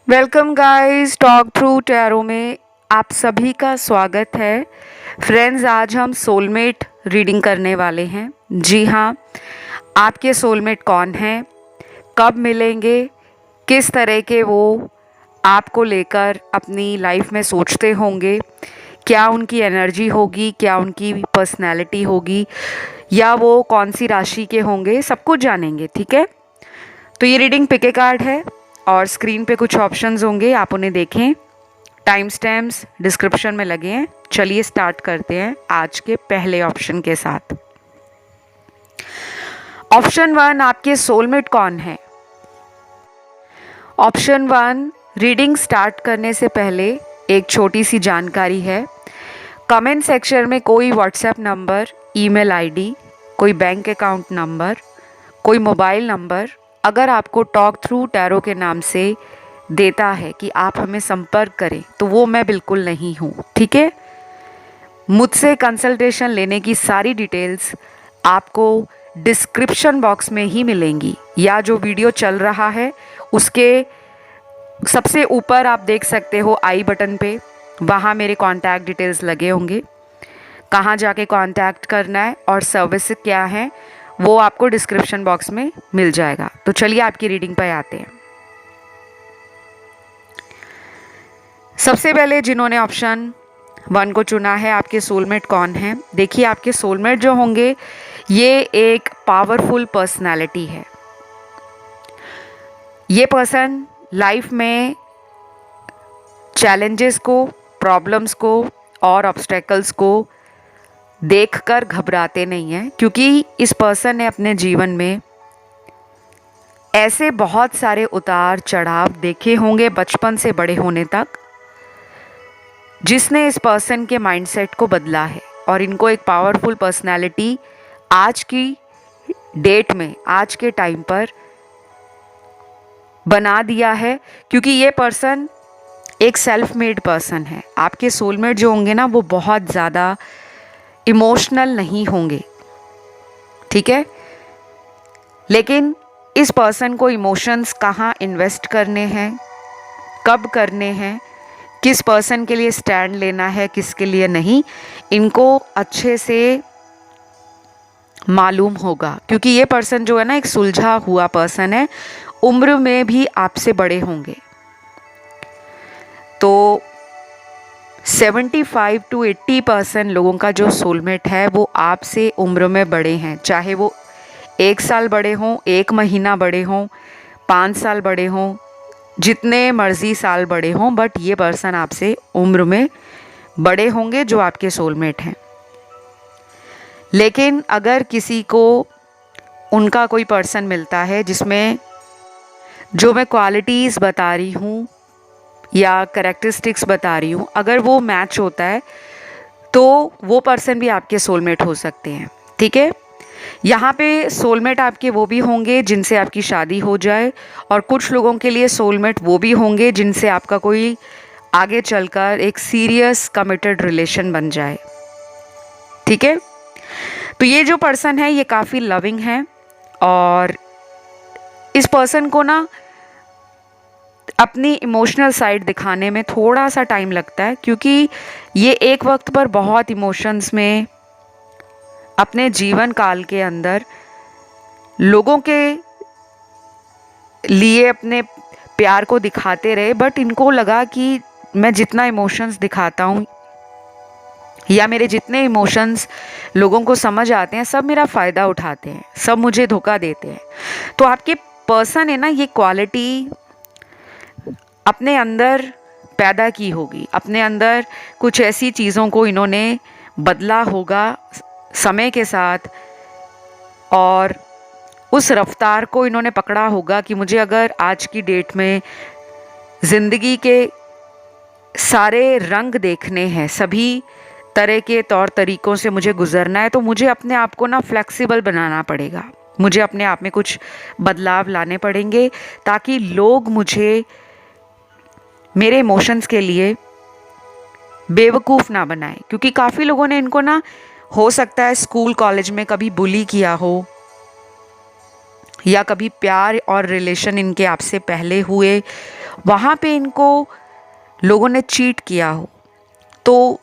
Welcome guys, talk through tarot में आप सभी का स्वागत है। फ्रेंड्स, आज हम सोलमेट रीडिंग करने वाले हैं। जी हाँ, आपके सोलमेट कौन हैं, कब मिलेंगे, किस तरह के वो आपको लेकर अपनी लाइफ में सोचते होंगे, क्या उनकी एनर्जी होगी, क्या उनकी पर्सनैलिटी होगी, या वो कौन सी राशि के होंगे, सब कुछ जानेंगे। ठीक है, तो ये रीडिंग पिक ए कार्ड है और स्क्रीन पे कुछ ऑप्शंस होंगे, आप उन्हें देखें। टाइम स्टैम्प्स डिस्क्रिप्शन में लगे हैं। चलिए स्टार्ट करते हैं आज के पहले ऑप्शन के साथ। ऑप्शन 1, आपके सोलमेट कौन है। ऑप्शन 1, रीडिंग स्टार्ट करने से पहले एक छोटी सी जानकारी है। कमेंट सेक्शन में कोई व्हाट्सएप नंबर, ईमेल आईडी, कोई बैंक अकाउंट नंबर, कोई मोबाइल नंबर अगर आपको टॉक थ्रू टैरो के नाम से देता है कि आप हमें संपर्क करें, तो वो मैं बिल्कुल नहीं हूँ। ठीक है, मुझसे कंसल्टेशन लेने की सारी डिटेल्स आपको डिस्क्रिप्शन बॉक्स में ही मिलेंगी, या जो वीडियो चल रहा है उसके सबसे ऊपर आप देख सकते हो आई बटन पे, वहाँ मेरे कॉन्टैक्ट डिटेल्स लगे होंगे। कहाँ जाके कॉन्टैक्ट करना है और सर्विस क्या है वो आपको डिस्क्रिप्शन बॉक्स में मिल जाएगा। तो चलिए आपकी रीडिंग पर आते हैं। सबसे पहले जिन्होंने ऑप्शन 1 को चुना है, आपके सोलमेट कौन है। देखिए, आपके सोलमेट जो होंगे ये एक पावरफुल पर्सनालिटी है। ये पर्सन लाइफ में चैलेंजेस को, प्रॉब्लम्स को और ऑब्स्टेकल्स को देखकर घबराते नहीं हैं, क्योंकि इस पर्सन ने अपने जीवन में ऐसे बहुत सारे उतार चढ़ाव देखे होंगे बचपन से बड़े होने तक, जिसने इस पर्सन के माइंडसेट को बदला है और इनको एक पावरफुल पर्सनालिटी आज की डेट में, आज के टाइम पर बना दिया है। क्योंकि ये पर्सन एक सेल्फ मेड पर्सन है। आपके सोलमेट जो होंगे ना, वो बहुत ज़्यादा इमोशनल नहीं होंगे, ठीक है, लेकिन इस पर्सन को इमोशंस कहाँ इन्वेस्ट करने हैं, कब करने हैं, किस पर्सन के लिए स्टैंड लेना है, किसके लिए नहीं, इनको अच्छे से मालूम होगा। क्योंकि ये पर्सन जो है ना, एक सुलझा हुआ पर्सन है, उम्र में भी आपसे बड़े होंगे। तो 75 to 80% लोगों का जो सोलमेट है वो आपसे उम्र में बड़े हैं, चाहे वो 1 साल बड़े हों, 1 महीना बड़े हों, 5 साल बड़े हों, जितने मर्जी साल बड़े हों, बट ये पर्सन आपसे उम्र में बड़े होंगे जो आपके सोलमेट हैं। लेकिन अगर किसी को उनका कोई पर्सन मिलता है जिसमें जो मैं क्वालिटीज़ बता रही हूँ या कैरेक्टरिस्टिक्स बता रही हूँ, अगर वो मैच होता है तो वो पर्सन भी आपके सोलमेट हो सकते हैं। ठीक है, यहाँ पे सोलमेट आपके वो भी होंगे जिनसे आपकी शादी हो जाए, और कुछ लोगों के लिए सोलमेट वो भी होंगे जिनसे आपका कोई आगे चलकर एक सीरियस कमिटेड रिलेशन बन जाए। ठीक है, तो ये जो पर्सन है ये काफ़ी लविंग है, और इस पर्सन को ना अपनी इमोशनल साइड दिखाने में थोड़ा सा टाइम लगता है, क्योंकि ये एक वक्त पर बहुत इमोशंस में अपने जीवन काल के अंदर लोगों के लिए अपने प्यार को दिखाते रहे, बट इनको लगा कि मैं जितना इमोशंस दिखाता हूँ या मेरे जितने इमोशंस लोगों को समझ आते हैं, सब मेरा फ़ायदा उठाते हैं, सब मुझे धोखा देते हैं। तो आपके पर्सन है ना, ये क्वालिटी अपने अंदर पैदा की होगी, अपने अंदर कुछ ऐसी चीज़ों को इन्होंने बदला होगा समय के साथ, और उस रफ्तार को इन्होंने पकड़ा होगा कि मुझे अगर आज की डेट में ज़िंदगी के सारे रंग देखने हैं, सभी तरह के तौर तरीक़ों से मुझे गुज़रना है, तो मुझे अपने आप को ना फ्लेक्सिबल बनाना पड़ेगा, मुझे अपने आप में कुछ बदलाव लाने पड़ेंगे, ताकि लोग मुझे मेरे इमोशंस के लिए बेवकूफ़ ना बनाए। क्योंकि काफ़ी लोगों ने इनको ना, हो सकता है स्कूल कॉलेज में कभी बुली किया हो, या कभी प्यार और रिलेशन इनके आपसे पहले हुए वहाँ पे इनको लोगों ने चीट किया हो, तो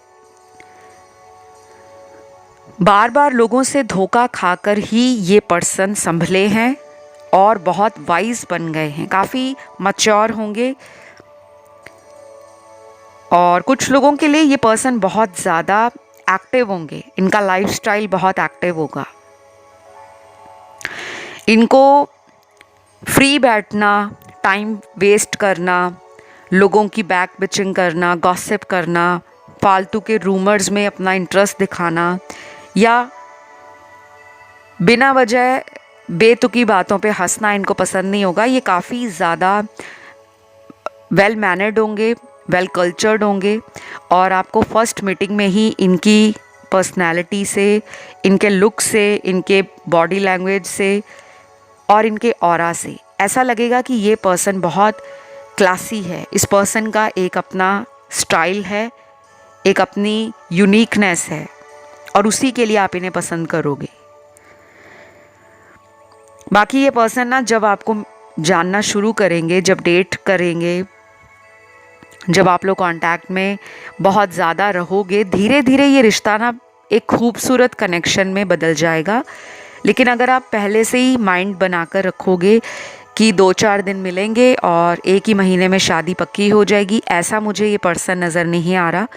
बार बार लोगों से धोखा खाकर ही ये पर्सन संभले हैं और बहुत वाइज बन गए हैं, काफ़ी मैच्योर होंगे। और कुछ लोगों के लिए ये पर्सन बहुत ज़्यादा एक्टिव होंगे, इनका लाइफस्टाइल बहुत एक्टिव होगा। इनको फ्री बैठना, टाइम वेस्ट करना, लोगों की बैक बिचिंग करना, गॉसिप करना, फालतू के रूमर्स में अपना इंटरेस्ट दिखाना या बिना वजह बेतुकी बातों पे हंसना इनको पसंद नहीं होगा। ये काफ़ी ज़्यादा वेल मैनर्ड होंगे, वेल कल्चर्ड होंगे और आपको फर्स्ट मीटिंग में ही इनकी पर्सनैलिटी से, इनके लुक से, इनके बॉडी लैंग्वेज से और इनके ऑरा से ऐसा लगेगा कि ये पर्सन बहुत क्लासी है। इस पर्सन का एक अपना स्टाइल है, एक अपनी यूनिकनेस है और उसी के लिए आप इन्हें पसंद करोगे। बाकी ये पर्सन ना जब आपको जानना शुरू करेंगे, जब डेट करेंगे, जब आप लोग कांटेक्ट में बहुत ज़्यादा रहोगे, धीरे धीरे ये रिश्ता ना एक खूबसूरत कनेक्शन में बदल जाएगा। लेकिन अगर आप पहले से ही माइंड बनाकर रखोगे कि 2-4 दिन मिलेंगे और 1 ही महीने में शादी पक्की हो जाएगी, ऐसा मुझे ये पर्सन नज़र नहीं आ रहा।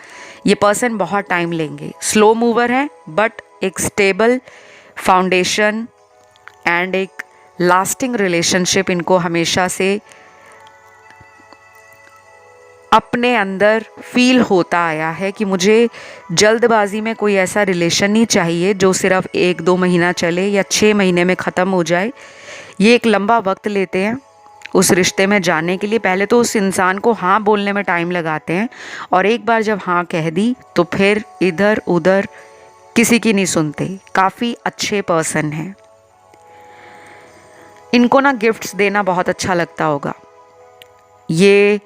ये पर्सन बहुत टाइम लेंगे, स्लो मूवर है बट एक स्टेबल फाउंडेशन एंड एक लास्टिंग रिलेशनशिप इनको हमेशा से अपने अंदर फील होता आया है कि मुझे जल्दबाजी में कोई ऐसा रिलेशन नहीं चाहिए जो सिर्फ 1-2 महीना चले या 6 महीने में ख़त्म हो जाए। ये एक लंबा वक्त लेते हैं उस रिश्ते में जाने के लिए। पहले तो उस इंसान को हाँ बोलने में टाइम लगाते हैं और एक बार जब हाँ कह दी तो फिर इधर उधर किसी की नहीं सुनते। काफ़ी अच्छे पर्सन हैं। इनको ना गिफ्ट्स देना बहुत अच्छा लगता होगा। ये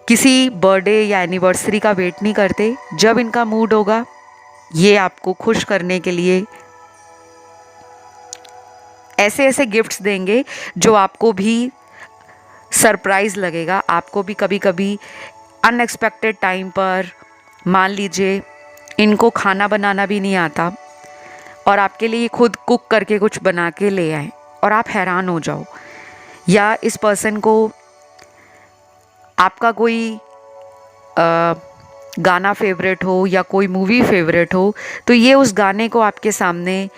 किसी बर्थडे या एनिवर्सरी का वेट नहीं करते। जब इनका मूड होगा ये आपको खुश करने के लिए ऐसे ऐसे गिफ्ट्स देंगे जो आपको भी सरप्राइज़ लगेगा। आपको भी कभी कभी अनएक्सपेक्टेड टाइम पर, मान लीजिए इनको खाना बनाना भी नहीं आता और आपके लिए खुद कुक करके कुछ बना के ले आए और आप हैरान हो जाओ, या इस पर्सन को आपका कोई गाना फेवरेट हो या कोई मूवी फेवरेट हो तो ये उस गाने को आपके सामने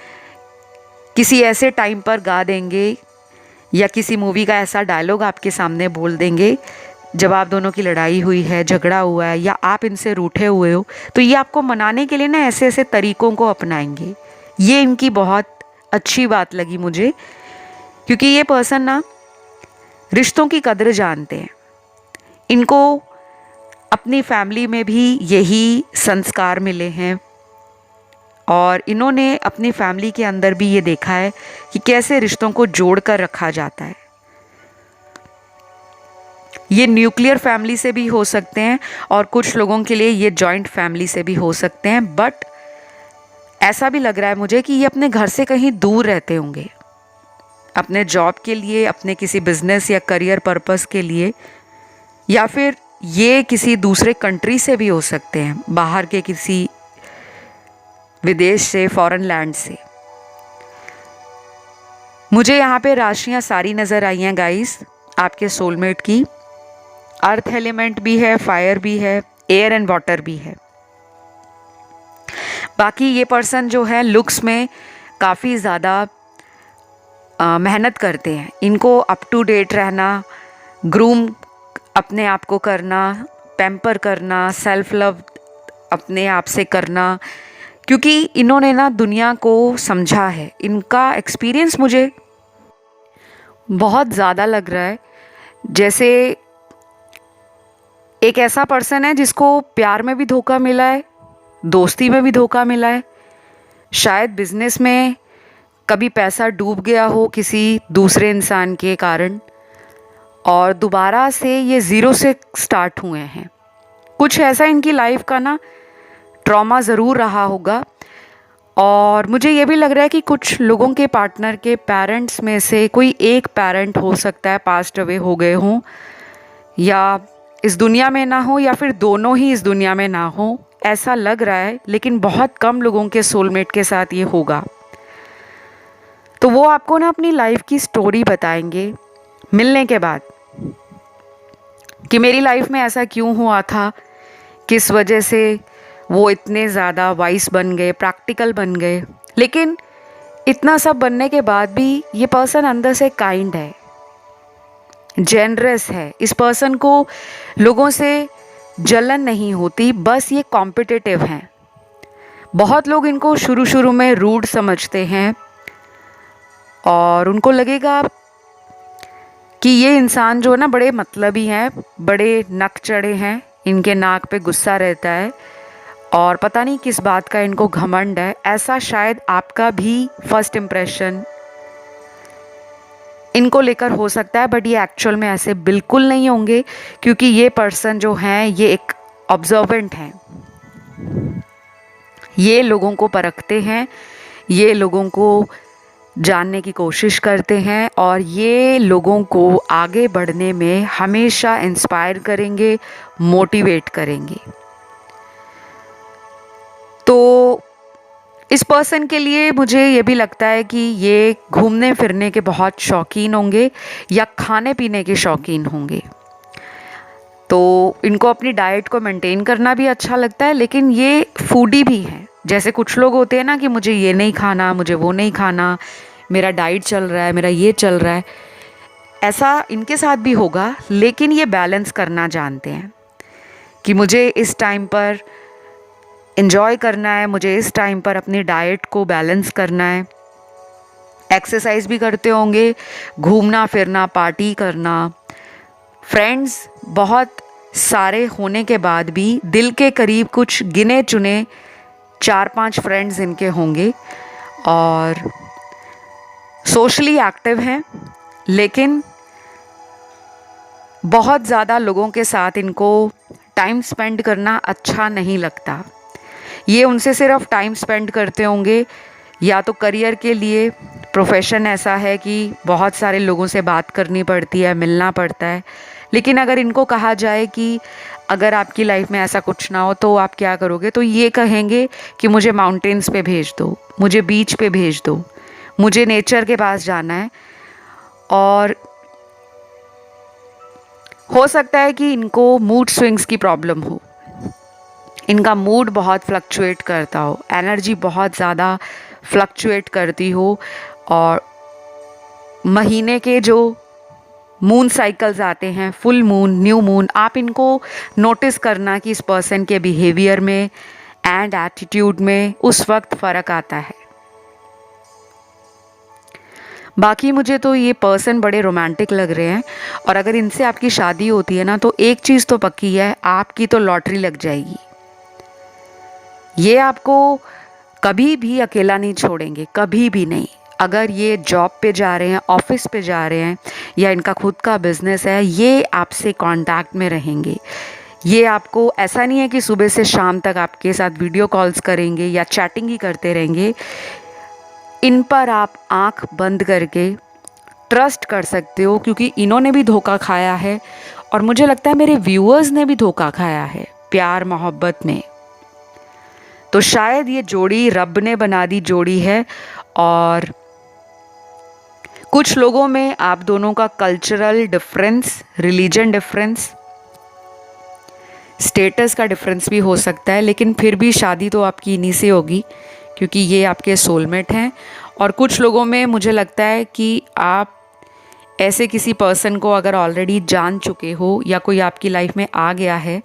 किसी ऐसे टाइम पर गा देंगे या किसी मूवी का ऐसा डायलॉग आपके सामने बोल देंगे जब आप दोनों की लड़ाई हुई है, झगड़ा हुआ है या आप इनसे रूठे हुए हो, तो ये आपको मनाने के लिए ना ऐसे ऐसे तरीक़ों को अपनाएंगे। ये इनकी बहुत अच्छी बात लगी मुझे, क्योंकि ये पर्सन ना रिश्तों की कदर जानते हैं। इनको अपनी फैमिली में भी यही संस्कार मिले हैं और इन्होंने अपनी फैमिली के अंदर भी ये देखा है कि कैसे रिश्तों को जोड़कर रखा जाता है। ये न्यूक्लियर फैमिली से भी हो सकते हैं और कुछ लोगों के लिए ये जॉइंट फैमिली से भी हो सकते हैं, बट ऐसा भी लग रहा है मुझे कि ये अपने घर से कहीं दूर रहते होंगे, अपने जॉब के लिए, अपने किसी बिजनेस या करियर पर्पस के लिए, या फिर ये किसी दूसरे कंट्री से भी हो सकते हैं, बाहर के किसी विदेश से, फॉरेन लैंड से। मुझे यहाँ पे राशियाँ सारी नज़र आई हैं गाइस आपके सोलमेट की। अर्थ एलिमेंट भी है, फायर भी है, एयर एंड वाटर भी है। बाकी ये पर्सन जो है लुक्स में काफ़ी ज़्यादा मेहनत करते हैं। इनको अप टू डेट रहना, ग्रूम अपने आप को करना, पैम्पर करना, सेल्फ लव अपने आप से करना, क्योंकि इन्होंने ना दुनिया को समझा है। इनका एक्सपीरियंस मुझे बहुत ज़्यादा लग रहा है जैसे एक ऐसा पर्सन है जिसको प्यार में भी धोखा मिला है, दोस्ती में भी धोखा मिला है, शायद बिजनेस में कभी पैसा डूब गया हो किसी दूसरे इंसान के कारण और दोबारा से ये ज़ीरो से स्टार्ट हुए हैं। कुछ ऐसा इनकी लाइफ का ना ट्रॉमा ज़रूर रहा होगा। और मुझे ये भी लग रहा है कि कुछ लोगों के पार्टनर के पेरेंट्स में से कोई एक पेरेंट हो सकता है पास्ट अवे हो गए हों, या इस दुनिया में ना हो, या फिर दोनों ही इस दुनिया में ना हो, ऐसा लग रहा है। लेकिन बहुत कम लोगों के सोलमेट के साथ ये होगा। तो वो आपको ना अपनी लाइफ की स्टोरी बताएंगे मिलने के बाद, कि मेरी लाइफ में ऐसा क्यों हुआ था, किस वजह से वो इतने ज़्यादा वाइस बन गए, प्रैक्टिकल बन गए। लेकिन इतना सब बनने के बाद भी ये पर्सन अंदर से काइंड है, जेनरस है। इस पर्सन को लोगों से जलन नहीं होती, बस ये कॉम्पिटिटिव हैं। बहुत लोग इनको शुरू शुरू में रूड समझते हैं और उनको लगेगा कि ये इंसान जो है ना बड़े मतलबी हैं, बड़े नक चढ़े हैं, इनके नाक पे गुस्सा रहता है और पता नहीं किस बात का इनको घमंड है। ऐसा शायद आपका भी फर्स्ट इम्प्रेशन इनको लेकर हो सकता है, बट ये एक्चुअल में ऐसे बिल्कुल नहीं होंगे, क्योंकि ये पर्सन जो हैं ये एक ऑब्जर्वेंट हैं। ये लोगों को परखते हैं, ये लोगों को जानने की कोशिश करते हैं और ये लोगों को आगे बढ़ने में हमेशा इंस्पायर करेंगे, मोटिवेट करेंगे। तो इस पर्सन के लिए मुझे ये भी लगता है कि ये घूमने फिरने के बहुत शौकीन होंगे या खाने पीने के शौकीन होंगे। तो इनको अपनी डाइट को मेंटेन करना भी अच्छा लगता है, लेकिन ये फूडी भी हैं। जैसे कुछ लोग होते हैं ना कि मुझे ये नहीं खाना, मुझे वो नहीं खाना, मेरा डाइट चल रहा है, मेरा ये चल रहा है, ऐसा इनके साथ भी होगा। लेकिन ये बैलेंस करना जानते हैं कि मुझे इस टाइम पर एंजॉय करना है, मुझे इस टाइम पर अपनी डाइट को बैलेंस करना है। एक्सरसाइज भी करते होंगे, घूमना फिरना, पार्टी करना। फ्रेंड्स बहुत सारे होने के बाद भी दिल के करीब कुछ गिने चुने 4-5 फ्रेंड्स इनके होंगे और सोशली एक्टिव हैं, लेकिन बहुत ज़्यादा लोगों के साथ इनको टाइम स्पेंड करना अच्छा नहीं लगता। ये उनसे सिर्फ टाइम स्पेंड करते होंगे या तो करियर के लिए, प्रोफेशन ऐसा है कि बहुत सारे लोगों से बात करनी पड़ती है, मिलना पड़ता है। लेकिन अगर इनको कहा जाए कि अगर आपकी लाइफ में ऐसा कुछ ना हो तो आप क्या करोगे, तो ये कहेंगे कि मुझे माउंटेन्स पे भेज दो, मुझे बीच पे भेज दो, मुझे नेचर के पास जाना है। और हो सकता है कि इनको मूड स्विंग्स की प्रॉब्लम हो, इनका मूड बहुत फ्लक्चुएट करता हो, एनर्जी बहुत ज़्यादा फ्लक्चुएट करती हो। और महीने के जो मून साइकिल्स आते हैं, फुल मून, न्यू मून, आप इनको नोटिस करना कि इस पर्सन के बिहेवियर में एंड एटीट्यूड में उस वक्त फ़र्क आता है। बाकी मुझे तो ये पर्सन बड़े रोमांटिक लग रहे हैं और अगर इनसे आपकी शादी होती है ना तो एक चीज़ तो पक्की है, आपकी तो लॉटरी लग जाएगी। ये आपको कभी भी अकेला नहीं छोड़ेंगे, कभी भी नहीं। अगर ये जॉब पे जा रहे हैं, ऑफिस पे जा रहे हैं या इनका खुद का बिजनेस है, ये आपसे कांटेक्ट में रहेंगे। ये आपको ऐसा नहीं है कि सुबह से शाम तक आपके साथ वीडियो कॉल्स करेंगे या चैटिंग ही करते रहेंगे। इन पर आप आंख बंद करके ट्रस्ट कर सकते हो, क्योंकि इन्होंने भी धोखा खाया है और मुझे लगता है मेरे व्यूअर्स ने भी धोखा खाया है प्यार मोहब्बत में। तो शायद ये जोड़ी रब ने बना दी जोड़ी है। और कुछ लोगों में आप दोनों का cultural difference, religion difference, status का डिफरेंस भी हो सकता है, लेकिन फिर भी शादी तो आपकी इन्हीं से होगी क्योंकि ये आपके सोलमेट हैं। और कुछ लोगों में मुझे लगता है कि आप ऐसे किसी पर्सन को अगर ऑलरेडी जान चुके हो या कोई आपकी लाइफ में आ गया है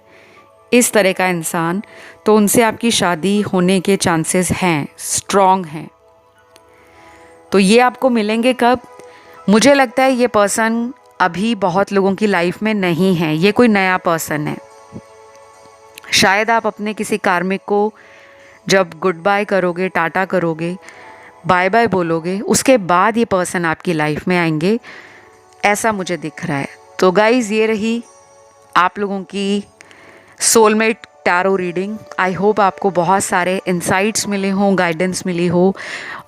इस तरह का इंसान, तो उनसे आपकी शादी होने के चांसेस हैं, स्ट्रॉन्ग हैं। तो ये आपको मिलेंगे कब? मुझे लगता है ये पर्सन अभी बहुत लोगों की लाइफ में नहीं है, ये कोई नया पर्सन है। शायद आप अपने किसी कार्मिक को जब गुड बाय करोगे, टाटा करोगे, बाय बाय बोलोगे, उसके बाद ये पर्सन आपकी लाइफ में आएंगे, ऐसा मुझे दिख रहा है। तो गाइज़, ये रही आप लोगों की soulmate tarot reading. I hope आपको बहुत सारे इंसाइट्स मिले हों, गाइडेंस मिली हो।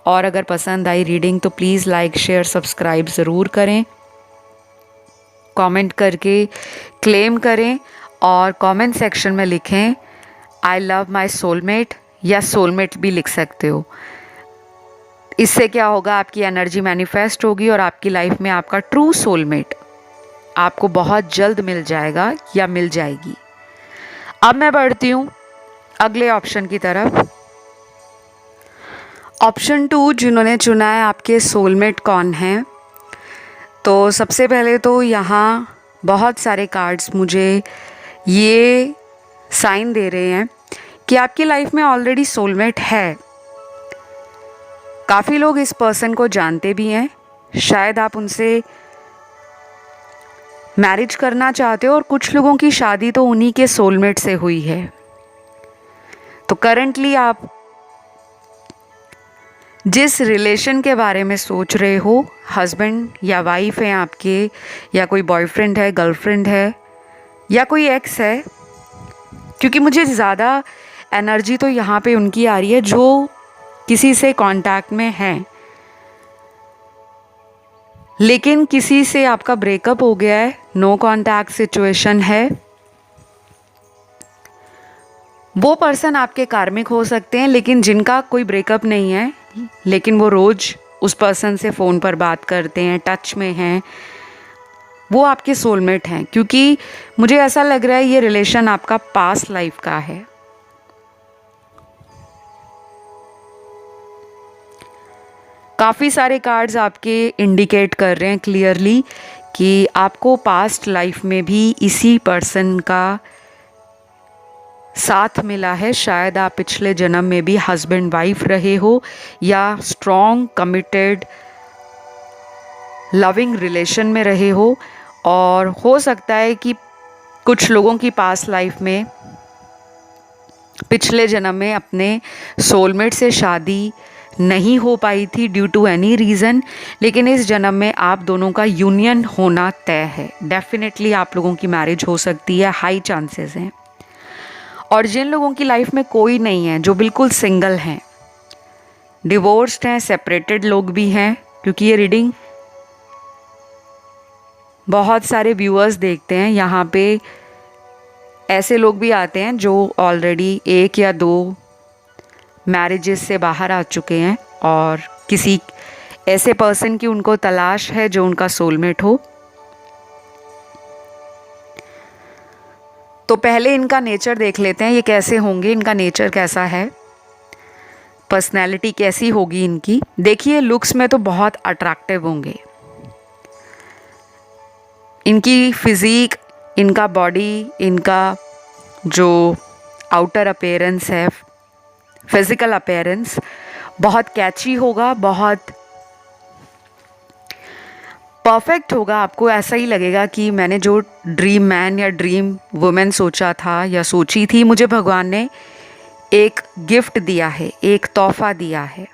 और अगर पसंद आई रीडिंग तो प्लीज़ लाइक, शेयर, सब्सक्राइब ज़रूर करें। कमेंट करके क्लेम करें और कमेंट सेक्शन में लिखें आई लव माई सोलमेट, या सोलमेट भी लिख सकते हो। इससे क्या होगा, आपकी एनर्जी मैनिफेस्ट होगी और आपकी लाइफ में आपका ट्रू सोलमेट आपको बहुत जल्द मिल जाएगा या मिल जाएगी। अब मैं बढ़ती हूँ अगले ऑप्शन की तरफ। ऑप्शन 2 जिन्होंने चुना है आपके सोलमेट कौन हैं, तो सबसे पहले तो यहाँ बहुत सारे कार्ड्स मुझे ये साइन दे रहे हैं कि आपकी लाइफ में ऑलरेडी सोलमेट है। काफ़ी लोग इस पर्सन को जानते भी हैं, शायद आप उनसे मैरिज करना चाहते हो और कुछ लोगों की शादी तो उन्हीं के सोलमेट से हुई है। तो करंटली आप जिस रिलेशन के बारे में सोच रहे हो, हस्बैंड या वाइफ है आपके, या कोई बॉयफ्रेंड है, गर्लफ्रेंड है, या कोई एक्स है, क्योंकि मुझे ज़्यादा एनर्जी तो यहाँ पे उनकी आ रही है जो किसी से कांटेक्ट में हैं, लेकिन किसी से आपका ब्रेकअप हो गया है, नो कांटेक्ट सिचुएशन है। वो पर्सन आपके कार्मिक हो सकते हैं, लेकिन जिनका कोई ब्रेकअप नहीं है, लेकिन वो रोज़ उस पर्सन से फ़ोन पर बात करते हैं, टच में हैं, वो आपके सोलमेट हैं। क्योंकि मुझे ऐसा लग रहा है ये रिलेशन आपका पास्ट लाइफ का है। काफ़ी सारे कार्ड्स आपके इंडिकेट कर रहे हैं क्लियरली कि आपको पास्ट लाइफ में भी इसी पर्सन का साथ मिला है। शायद आप पिछले जन्म में भी हस्बैंड वाइफ रहे हो, या स्ट्रॉन्ग कमिटेड लविंग रिलेशन में रहे हो, और हो सकता है कि कुछ लोगों की पास्ट लाइफ में पिछले जन्म में अपने सोलमेट से शादी नहीं हो पाई थी ड्यू टू एनी रीज़न, लेकिन इस जन्म में आप दोनों का यूनियन होना तय है। डेफिनेटली आप लोगों की मैरिज हो सकती है, हाई चांसेस हैं। और जिन लोगों की लाइफ में कोई नहीं है, जो बिल्कुल सिंगल हैं, डिवोर्स्ड हैं, सेपरेटेड लोग भी हैं, क्योंकि ये रीडिंग बहुत सारे व्यूअर्स देखते हैं, यहाँ पे ऐसे लोग भी आते हैं जो ऑलरेडी 1 या 2 मैरिजेस से बाहर आ चुके हैं और किसी ऐसे पर्सन की उनको तलाश है जो उनका सोलमेट हो। तो पहले इनका नेचर देख लेते हैं, ये कैसे होंगे, इनका नेचर कैसा है, पर्सनैलिटी कैसी होगी इनकी। देखिए, लुक्स में तो बहुत अट्रैक्टिव होंगे, इनकी फिज़िक, इनका बॉडी, इनका जो आउटर अपीयरेंस है, फिज़िकल अपीयरेंस बहुत कैची होगा, बहुत परफेक्ट होगा। आपको ऐसा ही लगेगा कि मैंने जो ड्रीम मैन या ड्रीम वुमेन सोचा था या सोची थी, मुझे भगवान ने एक गिफ्ट दिया है, एक तोहफा दिया है।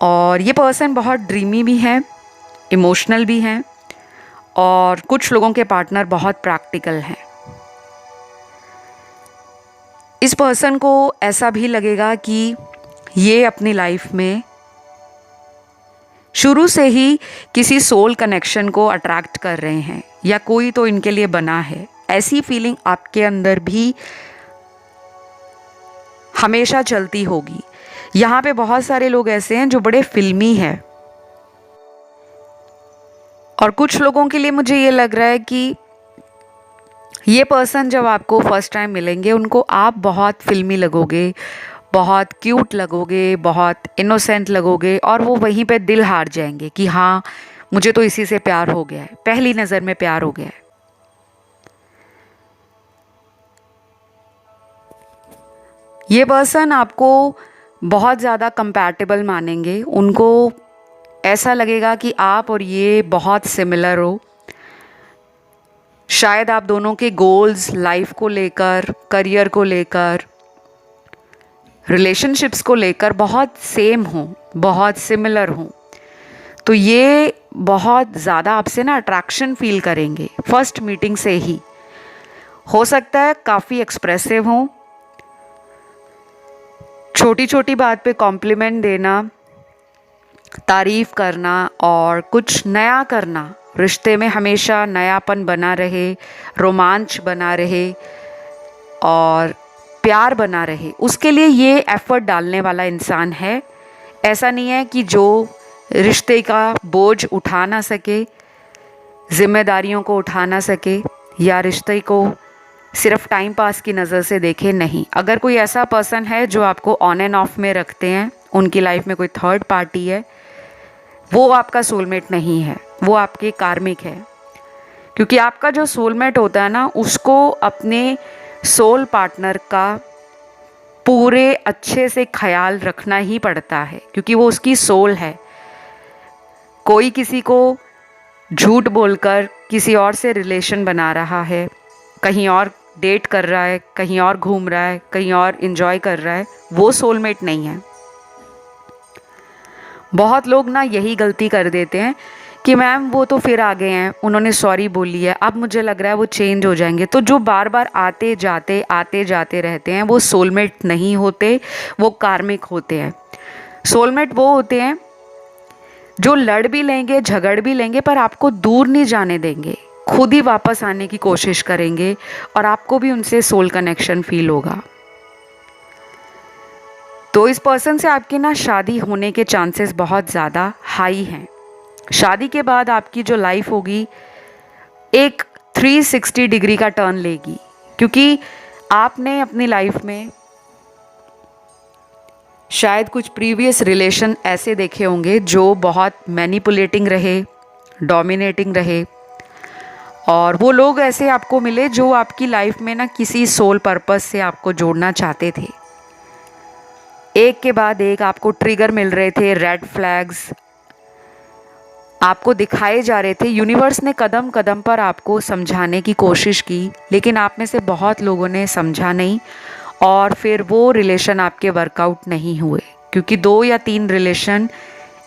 और ये पर्सन बहुत ड्रीमी भी हैं, इमोशनल भी हैं, और कुछ लोगों के पार्टनर बहुत प्रैक्टिकल हैं। इस पर्सन को ऐसा भी लगेगा कि ये अपनी लाइफ में शुरू से ही किसी सोल कनेक्शन को अट्रैक्ट कर रहे हैं, या कोई तो इनके लिए बना है। ऐसी फीलिंग आपके अंदर भी हमेशा चलती होगी। यहाँ पे बहुत सारे लोग ऐसे हैं जो बड़े फिल्मी हैं, और कुछ लोगों के लिए मुझे ये लग रहा है कि ये पर्सन जब आपको फर्स्ट टाइम मिलेंगे, उनको आप बहुत फिल्मी लगोगे, बहुत क्यूट लगोगे, बहुत इनोसेंट लगोगे, और वो वहीं पे दिल हार जाएंगे कि हाँ, मुझे तो इसी से प्यार हो गया है, पहली नज़र में प्यार हो गया है। ये पर्सन आपको बहुत ज़्यादा कंपैटिबल मानेंगे, उनको ऐसा लगेगा कि आप और ये बहुत सिमिलर हो। शायद आप दोनों के गोल्स लाइफ को लेकर, करियर को लेकर, रिलेशनशिप्स को लेकर बहुत सेम हो, बहुत सिमिलर हो। तो ये बहुत ज़्यादा आपसे ना अट्रैक्शन फील करेंगे फर्स्ट मीटिंग से ही। हो सकता है काफ़ी एक्सप्रेसिव हो, छोटी छोटी बात पे कॉम्प्लीमेंट देना, तारीफ़ करना और कुछ नया करना, रिश्ते में हमेशा नयापन बना रहे, रोमांच बना रहे और प्यार बना रहे, उसके लिए ये एफ़र्ट डालने वाला इंसान है। ऐसा नहीं है कि जो रिश्ते का बोझ उठा ना सके, जिम्मेदारियों को उठा ना सके, या रिश्ते को सिर्फ टाइम पास की नज़र से देखे। नहीं, अगर कोई ऐसा पर्सन है जो आपको ऑन एंड ऑफ में रखते हैं, उनकी लाइफ में कोई थर्ड पार्टी है, वो आपका सोलमेट नहीं है, वो आपके कार्मिक है। क्योंकि आपका जो सोलमेट होता है ना, उसको अपने सोल पार्टनर का पूरे अच्छे से ख्याल रखना ही पड़ता है, क्योंकि वो उसकी सोल है। कोई किसी को झूठ बोलकर किसी और से रिलेशन बना रहा है, कहीं और डेट कर रहा है, कहीं और घूम रहा है, कहीं और एंजॉय कर रहा है, वो सोलमेट नहीं है। बहुत लोग ना यही गलती कर देते हैं कि मैम वो तो फिर आ गए हैं, उन्होंने सॉरी बोली है, अब मुझे लग रहा है वो चेंज हो जाएंगे। तो जो बार बार आते जाते रहते हैं, वो सोलमेट नहीं होते, वो कार्मिक होते हैं। सोलमेट वो होते हैं जो लड़ भी लेंगे, झगड़ भी लेंगे, पर आपको दूर नहीं जाने देंगे, खुद ही वापस आने की कोशिश करेंगे और आपको भी उनसे सोल कनेक्शन फील होगा। तो इस पर्सन से आपकी ना शादी होने के चांसेस बहुत ज़्यादा हाई हैं। शादी के बाद आपकी जो लाइफ होगी एक 360 डिग्री का टर्न लेगी, क्योंकि आपने अपनी लाइफ में शायद कुछ प्रीवियस रिलेशन ऐसे देखे होंगे जो बहुत मैनिपुलेटिंग रहे, डोमिनेटिंग रहे, और वो लोग ऐसे आपको मिले जो आपकी लाइफ में ना किसी सोल पर्पस से आपको जोड़ना चाहते थे। एक के बाद एक आपको ट्रिगर मिल रहे थे, रेड फ्लैग्स आपको दिखाए जा रहे थे। यूनिवर्स ने कदम कदम पर आपको समझाने की कोशिश की, लेकिन आप में से बहुत लोगों ने समझा नहीं, और फिर वो रिलेशन आपके वर्कआउट नहीं हुए, क्योंकि 2 या 3 रिलेशन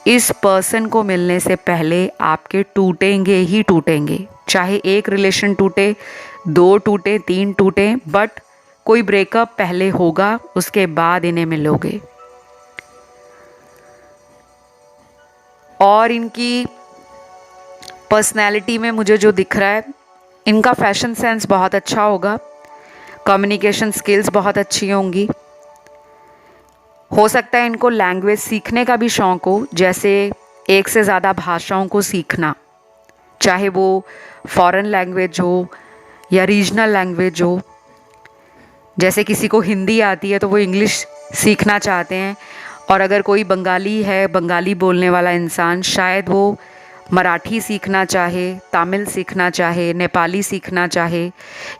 इस पर्सन को मिलने से पहले आपके टूटेंगे ही टूटेंगे। चाहे एक रिलेशन टूटे, 2 टूटे, 3 टूटे, बट कोई ब्रेकअप पहले होगा, उसके बाद इन्हें मिलोगे। और इनकी पर्सनैलिटी में मुझे जो दिख रहा है, इनका फैशन सेंस बहुत अच्छा होगा, कम्युनिकेशन स्किल्स बहुत अच्छी होंगी। हो सकता है इनको लैंग्वेज सीखने का भी शौक़ हो, जैसे एक से ज़्यादा भाषाओं को सीखना, चाहे वो फॉरेन लैंग्वेज हो या रीजनल लैंग्वेज हो। जैसे किसी को हिंदी आती है तो वो इंग्लिश सीखना चाहते हैं, और अगर कोई बंगाली है, बंगाली बोलने वाला इंसान, शायद वो मराठी सीखना चाहे, तमिल सीखना चाहे, नेपाली सीखना चाहे,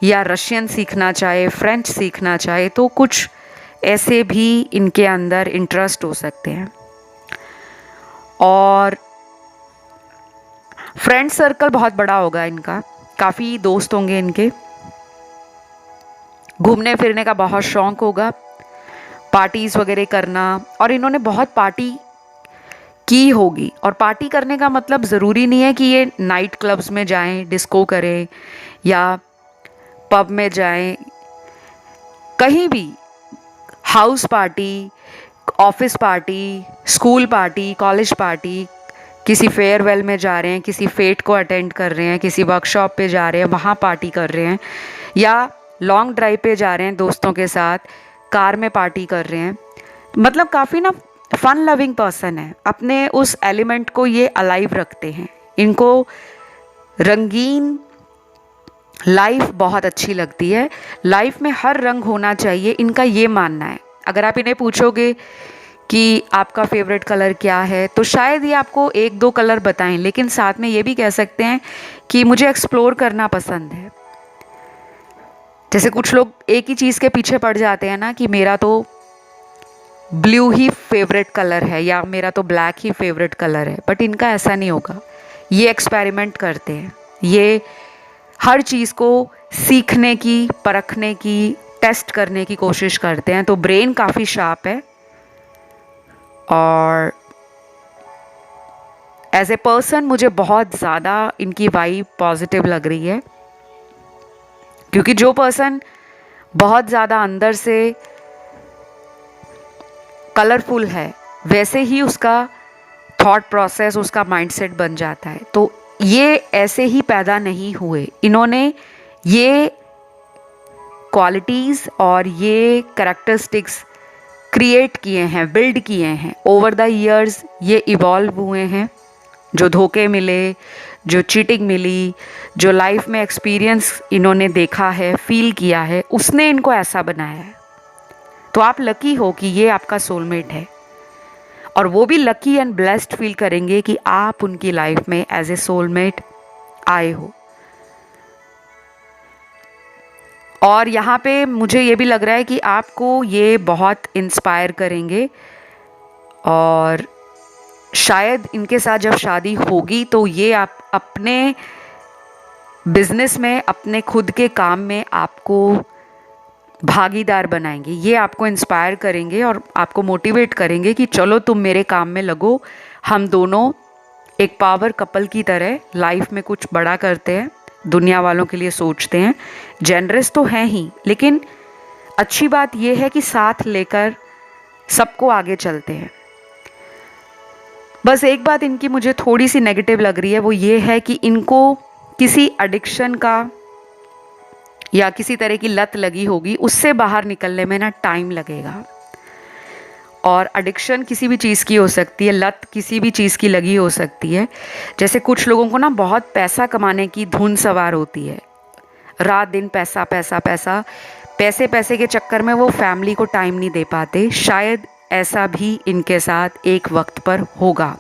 या रशियन सीखना चाहे, फ्रेंच सीखना चाहे। तो कुछ ऐसे भी इनके अंदर इंटरेस्ट हो सकते हैं। और फ्रेंड सर्कल बहुत बड़ा होगा इनका, काफ़ी दोस्त होंगे इनके, घूमने फिरने का बहुत शौक़ होगा, पार्टीज़ वगैरह करना, और इन्होंने बहुत पार्टी की होगी। और पार्टी करने का मतलब ज़रूरी नहीं है कि ये नाइट क्लब्स में जाएं, डिस्को करें, या पब में जाएं, कहीं भी house party, office party, school party, college party, किसी फेयरवेल में जा रहे हैं, किसी फेट को अटेंड कर रहे हैं, किसी वर्कशॉप पे जा रहे हैं, वहाँ पार्टी कर रहे हैं, या लॉन्ग ड्राइव पे जा रहे हैं दोस्तों के साथ, कार में पार्टी कर रहे हैं। मतलब काफ़ी ना फन लविंग पर्सन है, अपने उस एलिमेंट को ये अलाइव रखते हैं। इनको रंगीन लाइफ बहुत अच्छी लगती है, लाइफ में हर रंग होना चाहिए, इनका ये मानना है। अगर आप इन्हें पूछोगे कि आपका फेवरेट कलर क्या है, तो शायद ये आपको 1-2 कलर बताएं, लेकिन साथ में ये भी कह सकते हैं कि मुझे एक्सप्लोर करना पसंद है। जैसे कुछ लोग एक ही चीज़ के पीछे पड़ जाते हैं ना, कि मेरा तो ब्लू ही फेवरेट कलर है, या मेरा तो ब्लैक ही फेवरेट कलर है, बट इनका ऐसा नहीं होगा। ये एक्सपेरिमेंट करते हैं, ये हर चीज़ को सीखने की, परखने की, टेस्ट करने की कोशिश करते हैं। तो ब्रेन काफ़ी शार्प है, और एज ए पर्सन मुझे बहुत ज़्यादा इनकी वाइब पॉजिटिव लग रही है, क्योंकि जो पर्सन बहुत ज़्यादा अंदर से कलरफुल है, वैसे ही उसका थॉट प्रोसेस, उसका माइंडसेट बन जाता है। तो ये ऐसे ही पैदा नहीं हुए, इन्होंने ये क्वालिटीज़ और ये कैरेक्टरिस्टिक्स क्रिएट किए हैं, बिल्ड किए हैं। ओवर द ईयर्स ये इवॉल्व हुए हैं। जो धोखे मिले, जो चीटिंग मिली, जो लाइफ में एक्सपीरियंस इन्होंने देखा है, फील किया है, उसने इनको ऐसा बनाया है। तो आप लकी हो कि ये आपका सोलमेट है, और वो भी लकी एंड ब्लेस्ड फील करेंगे कि आप उनकी लाइफ में एज ए सोलमेट आए हो। और यहाँ पे मुझे ये भी लग रहा है कि आपको ये बहुत इंस्पायर करेंगे, और शायद इनके साथ जब शादी होगी तो ये आप अपने बिजनेस में, अपने खुद के काम में आपको भागीदार बनाएंगे। ये आपको इंस्पायर करेंगे और आपको मोटिवेट करेंगे कि चलो तुम मेरे काम में लगो, हम दोनों एक पावर कपल की तरह लाइफ में कुछ बड़ा करते हैं, दुनिया वालों के लिए सोचते हैं। जेनरस तो हैं ही, लेकिन अच्छी बात यह है कि साथ लेकर सबको आगे चलते हैं। बस एक बात इनकी मुझे थोड़ी सी नेगेटिव लग रही है, वो ये है कि इनको किसी एडिक्शन का या किसी तरह की लत लगी होगी, उससे बाहर निकलने में ना टाइम लगेगा। और एडिक्शन किसी भी चीज़ की हो सकती है, लत किसी भी चीज़ की लगी हो सकती है। जैसे कुछ लोगों को ना बहुत पैसा कमाने की धुन सवार होती है, रात दिन पैसा पैसा पैसा, पैसे पैसे के चक्कर में वो फैमिली को टाइम नहीं दे पाते। शायद ऐसा भी इनके साथ एक वक्त पर होगा,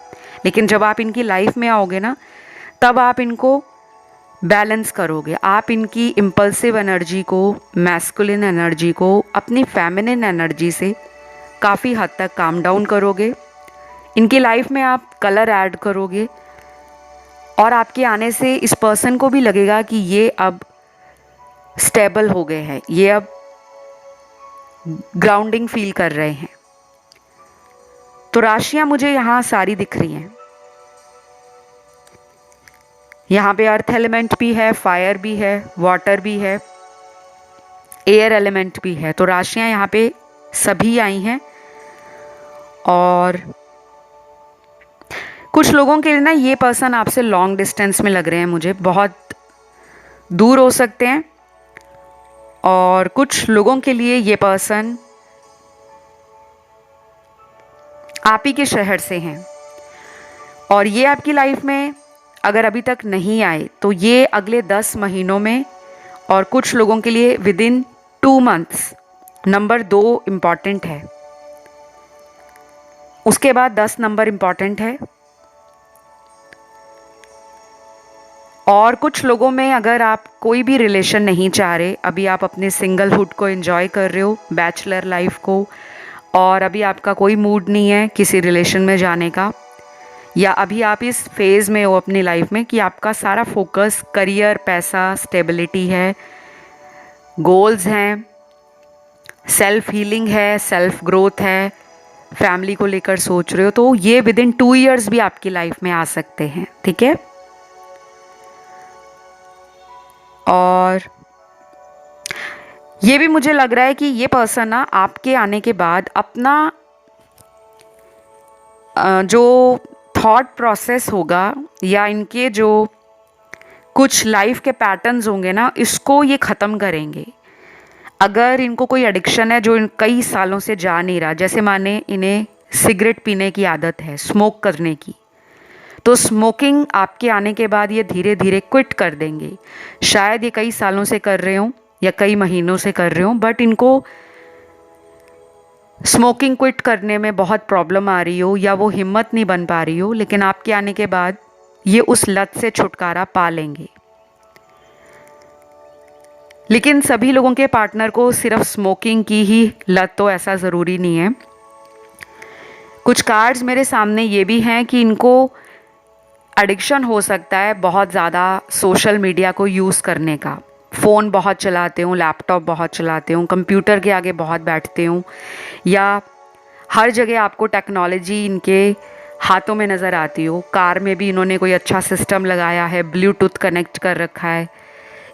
लेकिन जब आप इनकी लाइफ में आओगे ना, तब आप इनको बैलेंस करोगे। आप इनकी इम्पल्सिव एनर्जी को, मैस्कुलिन एनर्जी को अपनी फेमिनिन एनर्जी से काफ़ी हद तक काम डाउन करोगे। इनकी लाइफ में आप कलर ऐड करोगे, और आपके आने से इस पर्सन को भी लगेगा कि ये अब स्टेबल हो गए हैं, ये अब ग्राउंडिंग फील कर रहे हैं। तो राशियां मुझे यहाँ सारी दिख रही हैं। यहाँ पे अर्थ एलिमेंट भी है, फायर भी है, वाटर भी है, एयर एलिमेंट भी है। तो राशियां यहाँ पे सभी आई हैं। और कुछ लोगों के लिए ना ये पर्सन आपसे लॉन्ग डिस्टेंस में लग रहे हैं, मुझे बहुत दूर हो सकते हैं। और कुछ लोगों के लिए ये पर्सन आप ही के शहर से हैं, और ये आपकी लाइफ में अगर अभी तक नहीं आए तो ये अगले 10 महीनों में, और कुछ लोगों के लिए with in 2 months. Number 2 important है, उसके बाद 10 नंबर इम्पॉर्टेंट है। और कुछ लोगों में अगर आप कोई भी रिलेशन नहीं चाह रहे, अभी आप अपने सिंगलहुड को एंजॉय कर रहे हो, बैचलर लाइफ को, और अभी आपका कोई मूड नहीं है किसी रिलेशन में जाने का, या अभी आप इस फेज़ में हो अपनी लाइफ में कि आपका सारा फोकस करियर, पैसा, स्टेबिलिटी है, गोल्स हैं, सेल्फ हीलिंग है, सेल्फ ग्रोथ है, फैमिली को लेकर सोच रहे हो, तो ये विद इन 2 ईयर्स भी आपकी लाइफ में आ सकते हैं। ठीक है। और ये भी मुझे लग रहा है कि ये पर्सन ना आपके आने के बाद अपना जो थॉट प्रोसेस होगा, या इनके जो कुछ लाइफ के पैटर्न्स होंगे ना, इसको ये ख़त्म करेंगे। अगर इनको कोई एडिक्शन है जो इन कई सालों से जा नहीं रहा, जैसे माने इन्हें सिगरेट पीने की आदत है, स्मोक करने की, तो स्मोकिंग आपके आने के बाद ये धीरे धीरे क्विट कर देंगे। शायद ये कई सालों से कर रहे हों या कई महीनों से कर रहे हों, बट इनको स्मोकिंग क्विट करने में बहुत प्रॉब्लम आ रही हो, या वो हिम्मत नहीं बन पा रही हो, लेकिन आपके आने के बाद ये उस लत से छुटकारा पा लेंगे। लेकिन सभी लोगों के पार्टनर को सिर्फ स्मोकिंग की ही लत तो ऐसा ज़रूरी नहीं है। कुछ कार्ड्स मेरे सामने ये भी हैं कि इनको एडिक्शन हो सकता है बहुत ज़्यादा सोशल मीडिया को यूज़ करने का। फ़ोन बहुत चलाते हूँ, लैपटॉप बहुत चलाते हूँ, कंप्यूटर के आगे बहुत बैठते हूँ, या हर जगह आपको टेक्नोलॉजी इनके हाथों में नज़र आती हो। कार में भी इन्होंने कोई अच्छा सिस्टम लगाया है, ब्लूटूथ कनेक्ट कर रखा है,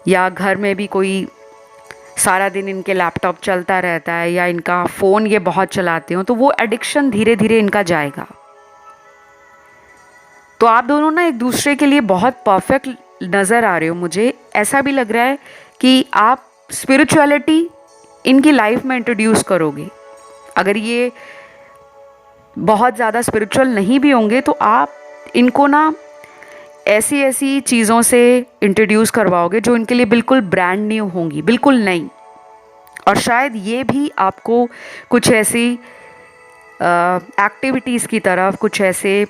या घर में भी कोई सारा दिन इनके लैपटॉप चलता रहता है, या इनका फ़ोन ये बहुत चलाते हो, तो वो एडिक्शन धीरे धीरे इनका जाएगा। तो आप दोनों ना एक दूसरे के लिए बहुत परफेक्ट नज़र आ रहे हो मुझे, ऐसा भी लग रहा है कि आप स्पिरिचुअलिटी इनकी लाइफ में इंट्रोड्यूस करोगे। अगर ये बहुत ज़्यादा स्पिरिचुअल नहीं भी होंगे तो आप इनको ना ऐसी ऐसी चीज़ों से इंट्रोड्यूस करवाओगे जो इनके लिए बिल्कुल ब्रांड न्यू होंगी, बिल्कुल नई। और शायद ये भी आपको कुछ ऐसी एक्टिविटीज़ की तरफ, कुछ ऐसे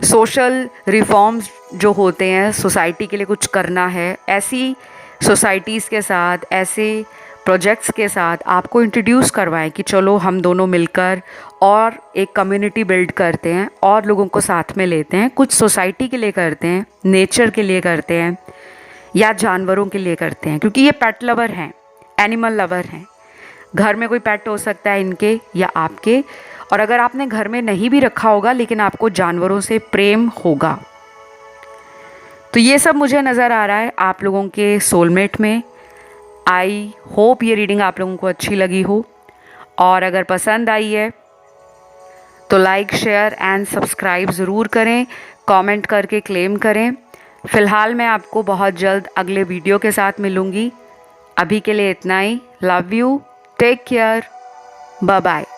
सोशल रिफॉर्म्स जो होते हैं, सोसाइटी के लिए कुछ करना है, ऐसी सोसाइटीज़ के साथ, ऐसे प्रोजेक्ट्स के साथ आपको इंट्रोड्यूस करवाएं कि चलो हम दोनों मिलकर और एक कम्युनिटी बिल्ड करते हैं और लोगों को साथ में लेते हैं, कुछ सोसाइटी के लिए करते हैं, नेचर के लिए करते हैं या जानवरों के लिए करते हैं, क्योंकि ये पेट लवर हैं, एनिमल लवर हैं। घर में कोई पेट हो सकता है इनके या आपके, और अगर आपने घर में नहीं भी रखा होगा लेकिन आपको जानवरों से प्रेम होगा। तो ये सब मुझे नज़र आ रहा है आप लोगों के सोलमेट में। आई होप ये रीडिंग आप लोगों को अच्छी लगी हो, और अगर पसंद आई है तो लाइक, शेयर एंड सब्सक्राइब ज़रूर करें, कमेंट करके क्लेम करें। फ़िलहाल मैं आपको बहुत जल्द अगले वीडियो के साथ मिलूँगी। अभी के लिए इतना ही। Love you, take care, bye bye.